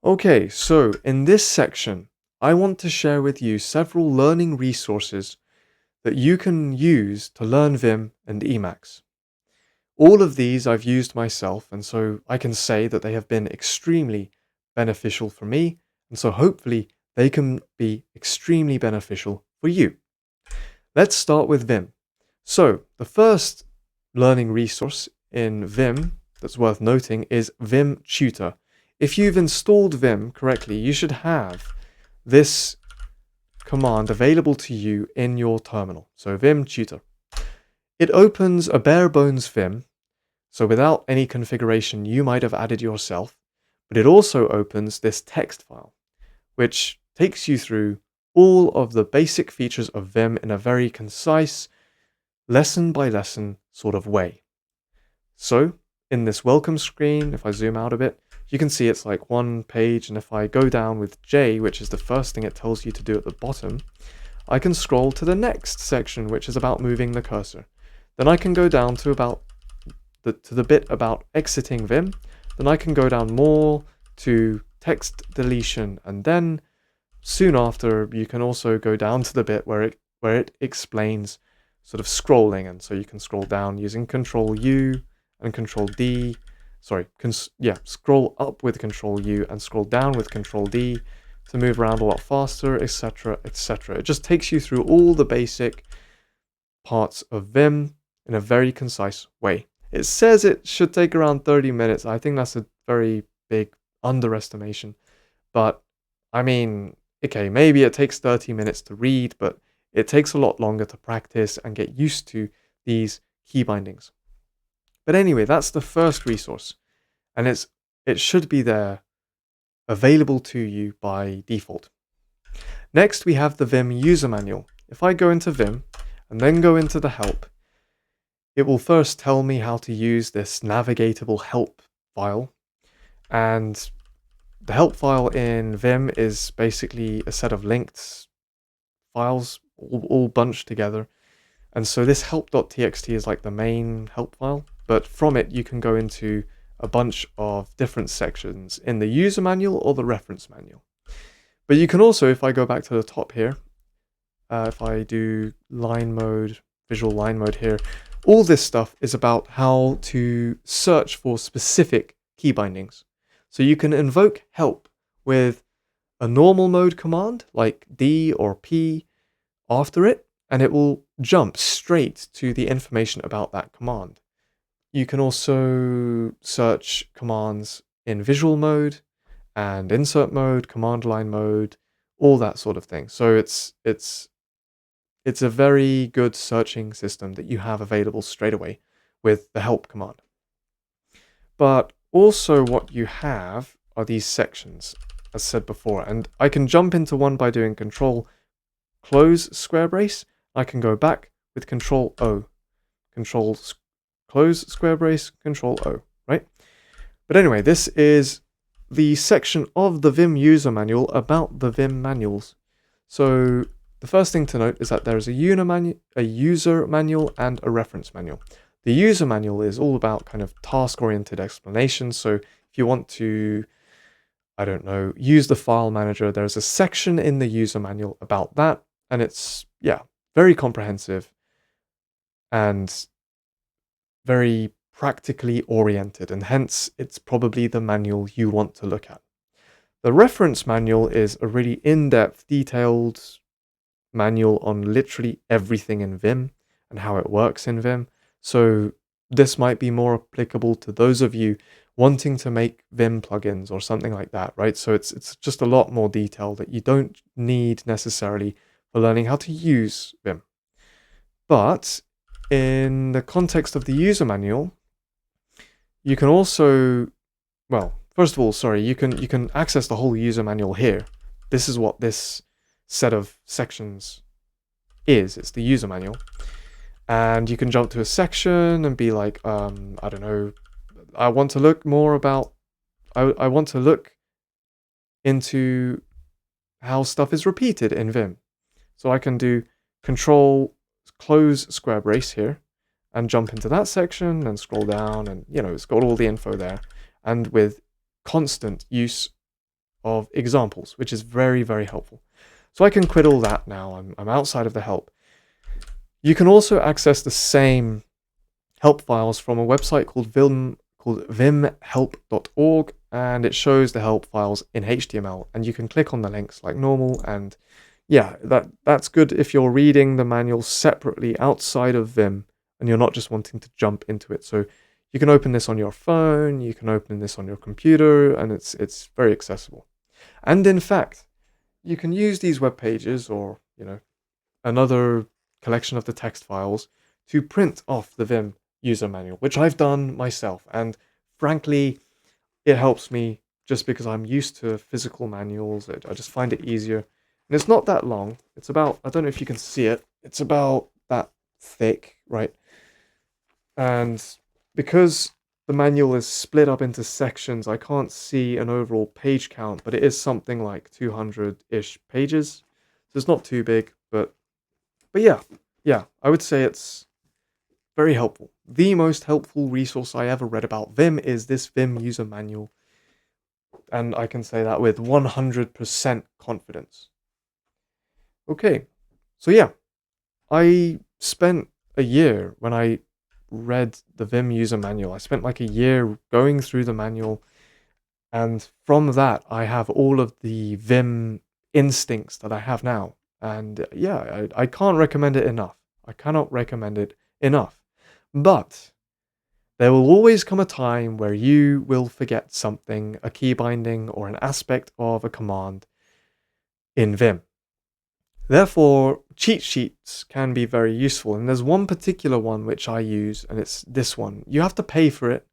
Okay, so in this section, I want to share with you several learning resources that you can use to learn Vim and Emacs. All of these I've used myself, and so I can say that they have been extremely beneficial for me, and so hopefully they can be extremely beneficial for you. Let's start with Vim. So, the first learning resource in Vim that's worth noting is Vim Tutor. If you've installed Vim correctly, you should have this command available to you in your terminal. So Vim Tutor. It opens a bare bones Vim, so without any configuration you might have added yourself, but it also opens this text file, which takes you through all of the basic features of Vim in a very concise, lesson by lesson sort of way. So in this welcome screen, if I zoom out a bit, you can see it's like one page, and if I go down with J, which is the first thing it tells you to do at the bottom, I can scroll to the next section, which is about moving the cursor. Then I can go down to the bit about exiting Vim. Then I can go down more to text deletion, and then soon after you can also go down to the bit where it explains sort of scrolling, and so you can scroll down using Control U and Control D. Scroll up with Control U and scroll down with Control D to move around a lot faster, etc., etc. It just takes you through all the basic parts of Vim in a very concise way. It says it should take around 30 minutes. I think that's a very big underestimation. But, I mean, okay, maybe it takes 30 minutes to read, but it takes a lot longer to practice and get used to these key bindings. But anyway, that's the first resource, and it should be there available to you by default. Next, we have the Vim User Manual. If I go into Vim and then go into the help, it will first tell me how to use this navigatable help file, and the help file in Vim is basically a set of linked files all bunched together. And so this help.txt is like the main help file, but from it you can go into a bunch of different sections in the user manual or the reference manual. But you can also, if I go back to the top here, if I do line mode, visual line mode here, all this stuff is about how to search for specific key bindings. So you can invoke help with a normal mode command like D or P after it, and it will jump straight to the information about that command. You can also search commands in visual mode and insert mode, command line mode, all that sort of thing. So it's a very good searching system that you have available straight away with the help command. But also what you have are these sections, as said before, and I can jump into one by doing Control close square brace. I can go back with Control O. Control close square brace, Control O, right? But anyway, this is the section of the Vim User Manual about the Vim manuals. So the first thing to note is that there is a user manual and a reference manual. The user manual is all about kind of task-oriented explanations. So if you want to, I don't know, use the file manager, there's a section in the user manual about that. And it's, very comprehensive and very practically oriented, and hence it's probably the manual you want to look at. The reference manual is a really in-depth, detailed manual on literally everything in Vim and how it works in Vim. So this might be more applicable to those of you wanting to make Vim plugins or something like that, right? So it's just a lot more detail that you don't need necessarily for learning how to use Vim. But in the context of the user manual, you can also, first of all, you can access the whole user manual here. This is what this set of sections is. It's the user manual. And you can jump to a section and be like, I don't know, I want to look more about, I want to look into how stuff is repeated in Vim. So I can do Control close square brace here and jump into that section and scroll down, and it's got all the info there. And with constant use of examples, which is very, very helpful. So I can quit all that now. I'm outside of the help. You can also access the same help files from a website called vimhelp.org, and it shows the help files in HTML, and you can click on the links like normal. And yeah, that's good if you're reading the manual separately outside of Vim and you're not just wanting to jump into it. So you can open this on your phone, you can open this on your computer, and it's very accessible. And in fact, you can use these web pages or, another collection of the text files to print off the Vim User Manual, which I've done myself. And frankly, it helps me just because I'm used to physical manuals. I just find it easier. And it's not that long. It's about, I don't know if you can see it, it's about that thick, right? And because the manual is split up into sections, I can't see an overall page count, but it is something like 200-ish pages. So it's not too big, but yeah, I would say it's very helpful. The most helpful resource I ever read about Vim is this Vim User Manual. And I can say that with 100% confidence. Okay, so yeah, I spent a year when I read the Vim User Manual. I spent like a year going through the manual, and from that I have all of the Vim instincts that I have now. And yeah, I can't recommend it enough. I cannot recommend it enough. But there will always come a time where you will forget something, a key binding or an aspect of a command in Vim. Therefore, cheat sheets can be very useful, and there's one particular one which I use, and it's this one. You have to pay for it,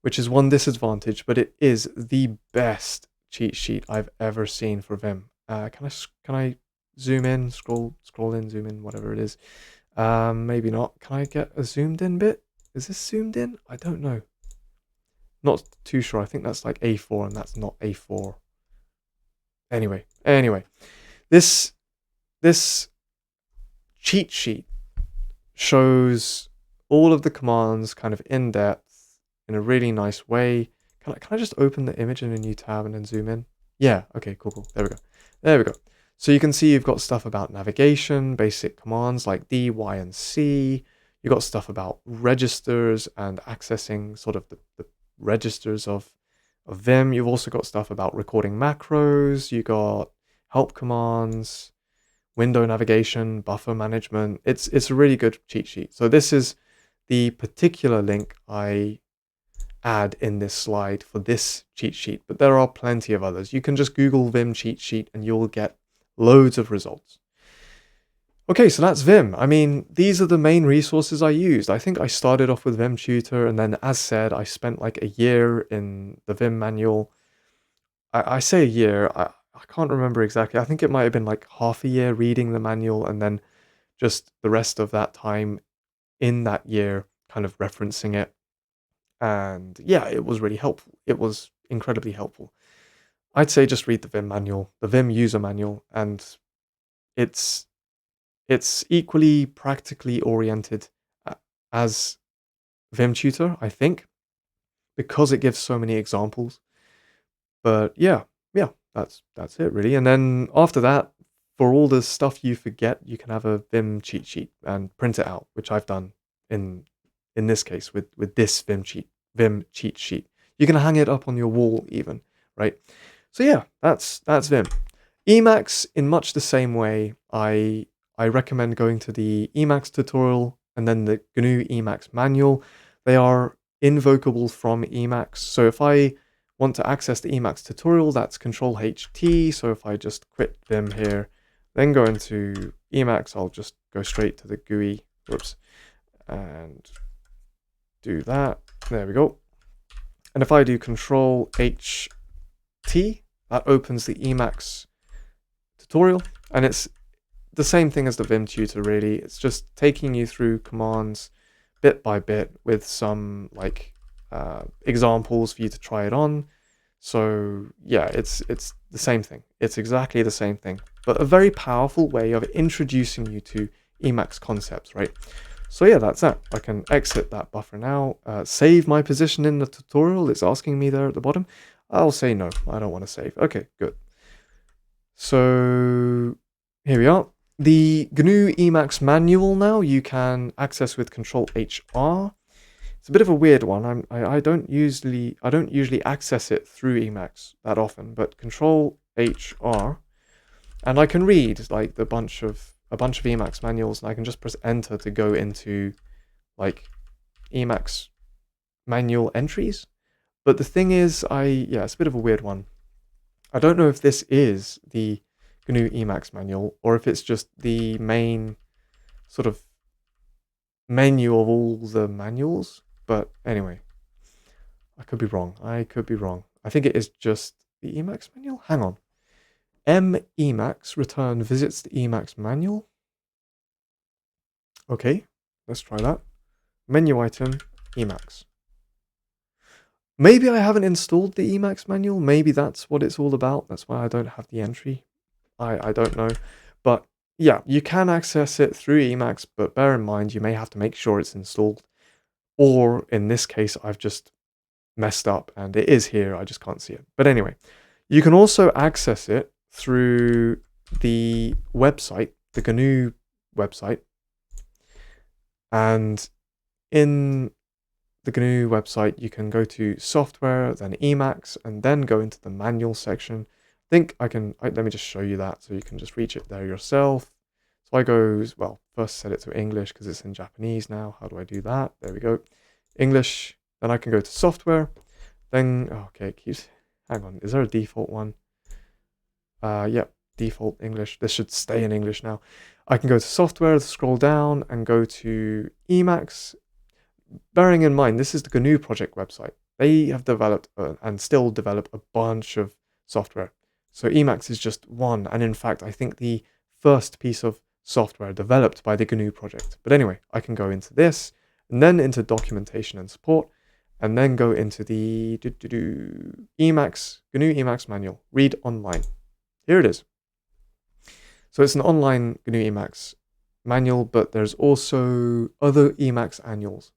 which is one disadvantage, but it is the best cheat sheet I've ever seen for Vim. Can I zoom in, scroll in, zoom in, whatever it is? Maybe not. Can I get a zoomed in bit? Is this zoomed in? I don't know. Not too sure. I think that's like A4, and that's not A4. Anyway, this cheat sheet shows all of the commands kind of in depth in a really nice way. Can I just open the image in a new tab and then zoom in? Yeah, okay, cool. There we go. So you can see you've got stuff about navigation, basic commands like D, Y, and C. You've got stuff about registers and accessing sort of the registers of Vim. You've also got stuff about recording macros. You got help commands, window navigation, buffer management. It's a really good cheat sheet. So this is the particular link I add in this slide for this cheat sheet, but there are plenty of others. You can just Google Vim cheat sheet and you'll get loads of results. Okay, so that's Vim. I mean, these are the main resources I used. I think I started off with Vim Tutor, and then, as said, I spent like a year in the Vim manual. I say a year, I can't remember exactly. I think it might have been like half a year reading the manual, and then just the rest of that time in that year kind of referencing it. And yeah, it was really helpful. It was incredibly helpful. I'd say just read the Vim manual, the Vim User Manual, and it's equally practically oriented as Vim Tutor, I think, because it gives so many examples. But yeah, that's it really. And then after that, for all the stuff you forget, you can have a Vim cheat sheet and print it out, which I've done in this case with this Vim cheat sheet. You can hang it up on your wall even, right? So yeah, that's Vim. Emacs, in much the same way, I recommend going to the Emacs tutorial and then the GNU Emacs Manual. They are invocable from Emacs. So if I want to access the Emacs tutorial, that's Control-HT. So if I just quit Vim here, then go into Emacs, I'll just go straight to the GUI, and do that. There we go. And if I do Control-HT, that opens the Emacs tutorial, and it's the same thing as the Vim Tutor really. It's just taking you through commands bit by bit with some like examples for you to try it on. So yeah, it's the same thing. It's exactly the same thing, but a very powerful way of introducing you to Emacs concepts, right? So yeah, that's that. I can exit that buffer now, save my position in the tutorial. It's asking me there at the bottom. I'll say no. I don't want to save. Okay, good. So here we are. The GNU Emacs Manual now you can access with Control-HR. It's a bit of a weird one. I don't usually access it through Emacs that often, but Control-HR, and I can read like a bunch of Emacs manuals, and I can just press enter to go into like Emacs manual entries. But the thing is, it's a bit of a weird one. I don't know if this is the GNU Emacs manual or if it's just the main sort of menu of all the manuals. But anyway, I could be wrong. I think it is just the Emacs manual. Hang on. Emacs return visits the Emacs manual. Okay, let's try that. Menu item, Emacs. Maybe I haven't installed the Emacs manual. Maybe that's what it's all about. That's why I don't have the entry. I don't know. But yeah, you can access it through Emacs, but bear in mind, you may have to make sure it's installed. Or in this case, I've just messed up and it is here. I just can't see it. But anyway, you can also access it through the website, the GNU website. And in the GNU website, you can go to software, then Emacs, and then go into the manual section. Let me just show you that so you can just reach it there yourself. So I go, well, first set it to English because it's in Japanese now. How do I do that? There we go. English, then I can go to software. Then, okay, it keeps, hang on, is there a default one? Yep, default English. This should stay in English now. I can go to software, scroll down and go to Emacs. Bearing in mind, this is the GNU project website. They have developed and still develop a bunch of software. So Emacs is just one. And in fact, I think the first piece of software developed by the GNU project. But anyway, I can go into this and then into documentation and support, and then go into the Emacs, GNU Emacs Manual, read online. Here it is. So it's an online GNU Emacs manual, but there's also other Emacs manuals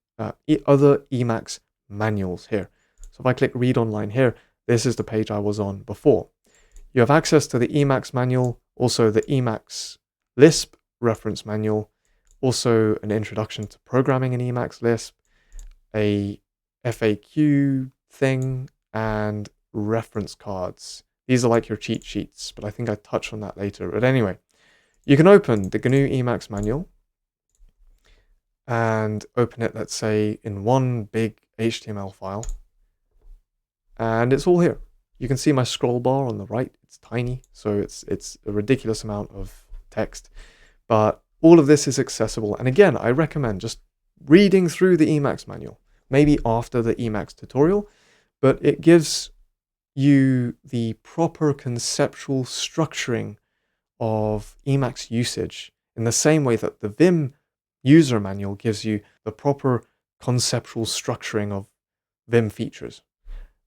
here. So if I click read online here, this is the page I was on before. You have access to the Emacs manual, also the Emacs Lisp reference manual, also an introduction to programming in Emacs Lisp, a FAQ thing, and reference cards. These are like your cheat sheets, but I think I touch on that later. But anyway, you can open the GNU Emacs manual and open it, let's say, in one big HTML file. And it's all here. You can see my scroll bar on the right. It's tiny, so it's a ridiculous amount of text. But all of this is accessible. And again, I recommend just reading through the Emacs manual, maybe after the Emacs tutorial, but it gives you the proper conceptual structuring of Emacs usage in the same way that the Vim User Manual gives you the proper conceptual structuring of Vim features.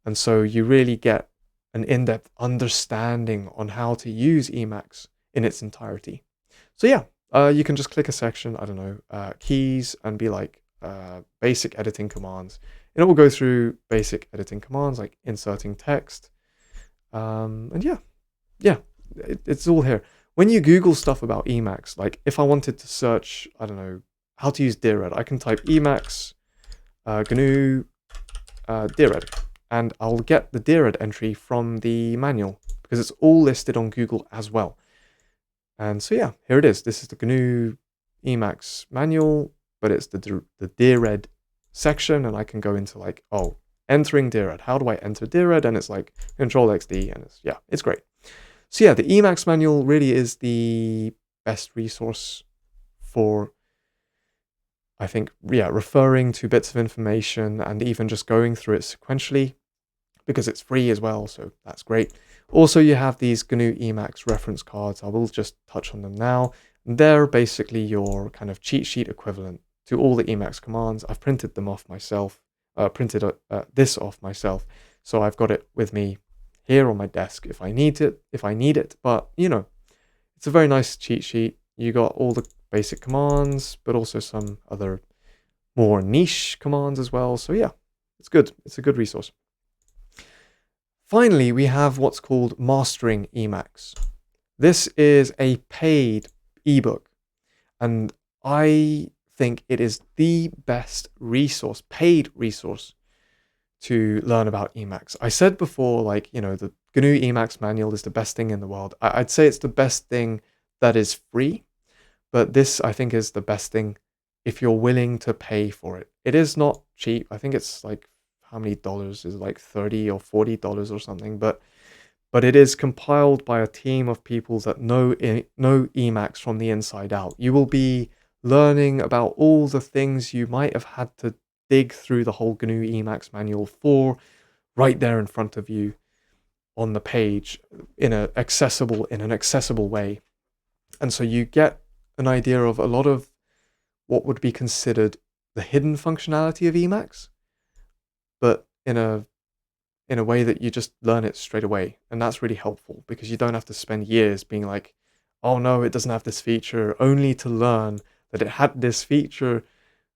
And so you really get an in-depth understanding on how to use Emacs in its entirety. So yeah, you can just click a section, I don't know, keys, and be like basic editing commands. And it will go through basic editing commands like inserting text. And yeah, it's all here. When you Google stuff about Emacs, like if I wanted to search, I don't know, how to use Dired, I can type Emacs GNU Dired, and I'll get the Dired entry from the manual because it's all listed on Google as well. And so yeah, here it is. This is the GNU Emacs manual, but it's the Dired section, and I can go into like, oh, entering Dired. How do I enter Dired? And it's like Control-XD, and it's great. So yeah, the Emacs manual really is the best resource for, I think, referring to bits of information and even just going through it sequentially, because it's free as well, so that's great. Also, you have these GNU Emacs reference cards. I will just touch on them now. They're basically your kind of cheat sheet equivalent to all the Emacs commands. I've printed them off myself, this off myself, so I've got it with me here on my desk if I need it. But you know, it's a very nice cheat sheet. You got all the basic commands, but also some other more niche commands as well. So yeah, it's good. It's a good resource. Finally, we have what's called Mastering Emacs. This is a paid ebook, and I think it is the best resource, paid resource, to learn about Emacs. I said before, like, the GNU Emacs Manual is the best thing in the world. I'd say it's the best thing that is free, but this, I think, is the best thing if you're willing to pay for it. It is not cheap. I think it's like, how many dollars? Is it like $30 or $40 or something? But it is compiled by a team of people that know Emacs from the inside out. You will be learning about all the things you might have had to dig through the whole GNU Emacs manual for, right there in front of you on the page in an accessible way. And so you get an idea of a lot of what would be considered the hidden functionality of Emacs, but in a way that you just learn it straight away. And that's really helpful because you don't have to spend years being like, oh no, it doesn't have this feature, only to learn that it had this feature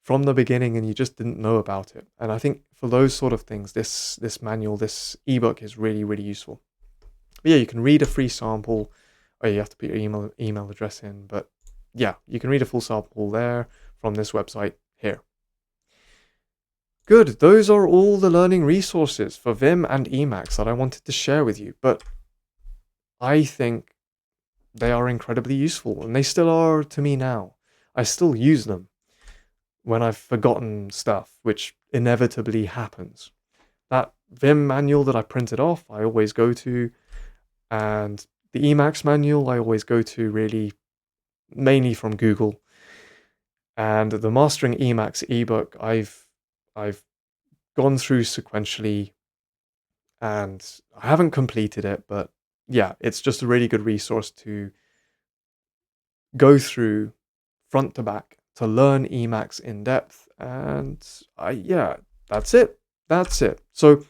from the beginning and you just didn't know about it. And I think for those sort of things, this manual, this ebook is really, really useful. But yeah, you can read a free sample. Oh, you have to put your email address in, but yeah, you can read a full sample there from this website here. Good, those are all the learning resources for Vim and Emacs that I wanted to share with you, but I think they are incredibly useful, and they still are to me now. I still use them when I've forgotten stuff, which inevitably happens. That Vim manual that I printed off, I always go to, and the Emacs manual I always go to really mainly from Google. And the Mastering Emacs ebook I've gone through sequentially, and I haven't completed it, but yeah, it's just a really good resource to go through front to back to learn Emacs in depth. And yeah, that's it. So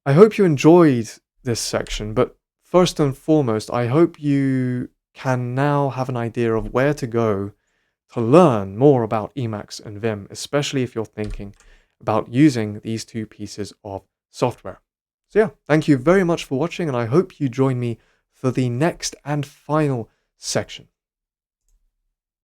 I hope you enjoyed this section, but first and foremost, I hope you can now have an idea of where to go to learn more about Emacs and Vim, especially if you're thinking about using these two pieces of software. So yeah, thank you very much for watching, and I hope you join me for the next and final section.